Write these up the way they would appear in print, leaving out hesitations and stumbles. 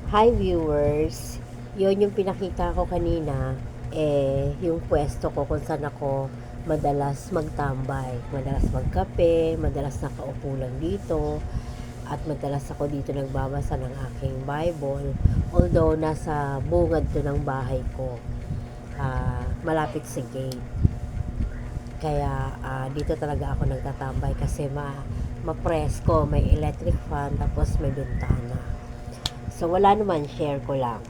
Hi viewers, yun yung pinakita ko kanina, yung pwesto ko kung saan ako madalas magtambay, madalas magkape, madalas nakaupo lang dito, at madalas ako dito nagbabasa ng aking Bible, although nasa bungad to ng bahay ko, malapit sa gate. Kaya dito talaga ako nagtatambay kasi ma-presko, may electric fan, tapos may bintana. So, wala naman, share ko lang.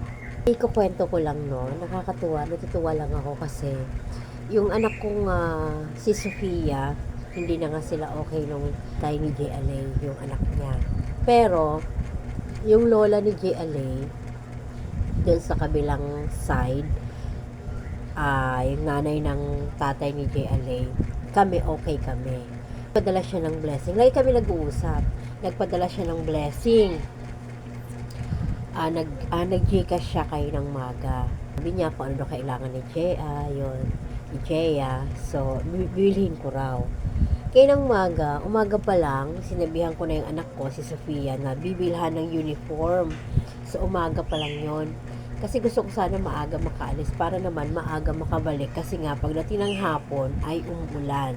Ikukwento ko lang, no, nakakatuwa, natutuwa lang ako kasi yung anak kong si Sofia, hindi na nga sila okay nung tayo ni J. Alay, yung anak niya. Pero, yung lola ni J. Alay, dun sa kabilang side, yung nanay ng tatay ni J. Alay, kami okay kami. Nagpadala siya ng blessing. Lagi kami nag-uusap. Nagpadala siya ng blessing. Nag-Gcash siya kayo ng maga. Sabi niya kung ano kailangan ni Jea, ni Jea. So, bibilhin ko raw. Kaya ng umaga pa lang, sinabihan ko na yung anak ko, si Sofia, na bibilhan ng uniform. So, umaga pa lang yon. Kasi gusto ko sana maaga makaalis para naman maaga makabalik. Kasi nga, pagdating ng hapon ay umulan.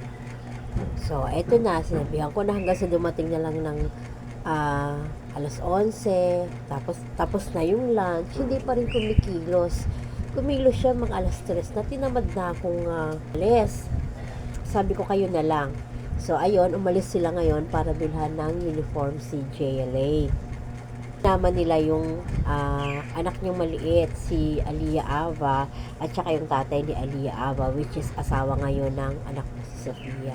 So, eto na, sinabihan ko na hanggang sa dumating na lang ng alas 11, tapos na yung lunch, hindi pa rin kumikilos. Kumilos siya mga alas 3 na tinamad na akong alis. Sabi ko kayo na lang. So, ayun, umalis sila ngayon para bilhan ng uniform si JLA. Naman nila yung anak niyang maliit, si Aliyah Ava, at saka yung tatay ni Aliyah Ava, which is asawa ngayon ng anak ko si Sofia.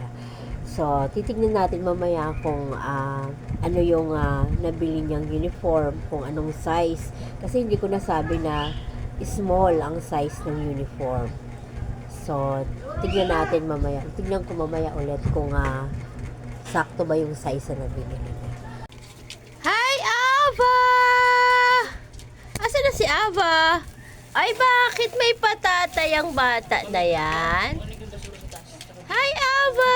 So, titignan natin mamaya kung ano yung nabili niyang uniform, kung anong size. Kasi hindi ko nasabi na small ang size ng uniform. So, tignan natin mamaya. Tignan ko mamaya ulit kung sakto ba yung size na nabili niya. Hi, Ava! Asa na si Ava? Ay, bakit may patatay ang bata na yan? Hi, Ava!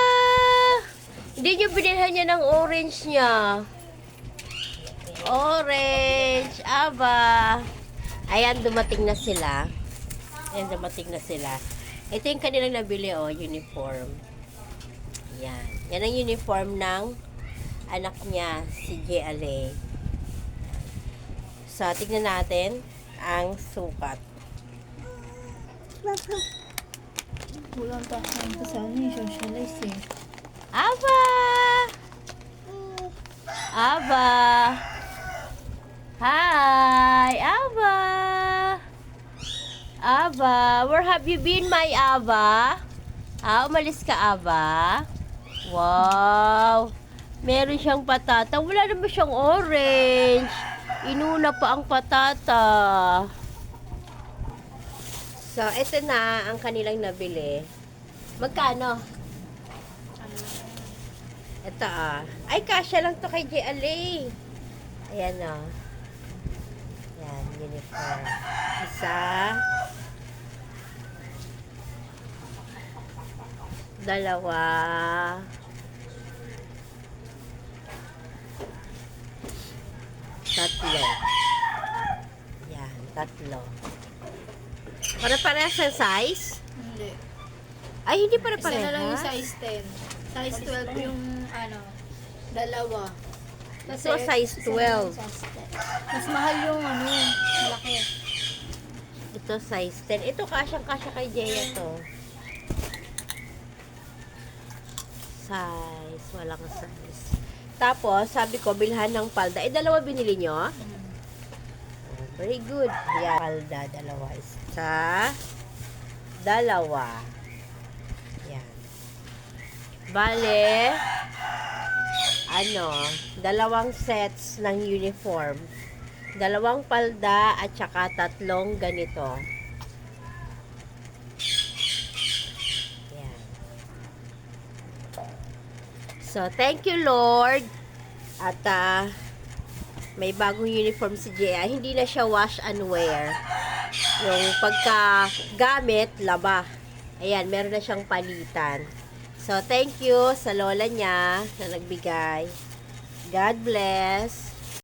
Hindi nyo binilhan niya ng orange niya. Orange, Ava. Ayan, dumating na sila. Ito yung kanilang nabili, uniform. Yan. Yan ang uniform ng anak niya, si J. Ale. So, tignan natin ang sukat. Walang tahan ko sana yung socialize eh. Ava! Ava! Hi! Ava! Ava! Where have you been, my Ava? Umalis ka, Ava? Wow! Meron siyang patata. Wala naman siyang orange. Inuna pa ang patata. So, ito na ang kanilang nabili. Magkano? Ito Ay, kasya lang to kay J. Alay. Ayan Yan, uniform. Isa. Dalawa. Tatlo. Yan, tatlo. Para-parehas ang size? Hindi. Ay, hindi Isa para-parehas. na lang yung size 10. Size 12 yung dalawa. So, size isa na lang 12. size 10. Mas mahal yung malaki. Ito, size 10. Ito, kasyang-kasya kay Jaya to. Size. Walang size. Tapos, sabi ko, bilhan ng palda. Dalawa binili nyo? Very good. Yan. Palda, dalawa. Isa. Dalawa. Yan. Bale, dalawang sets ng uniform. Dalawang palda at saka tatlong ganito. Yan. So, thank you, Lord. At may bagong uniform si Jea. Hindi na siya wash and wear. Yung pagka-gamit, laba. Ayan, meron na siyang palitan. So, thank you sa lola niya na nagbigay. God bless.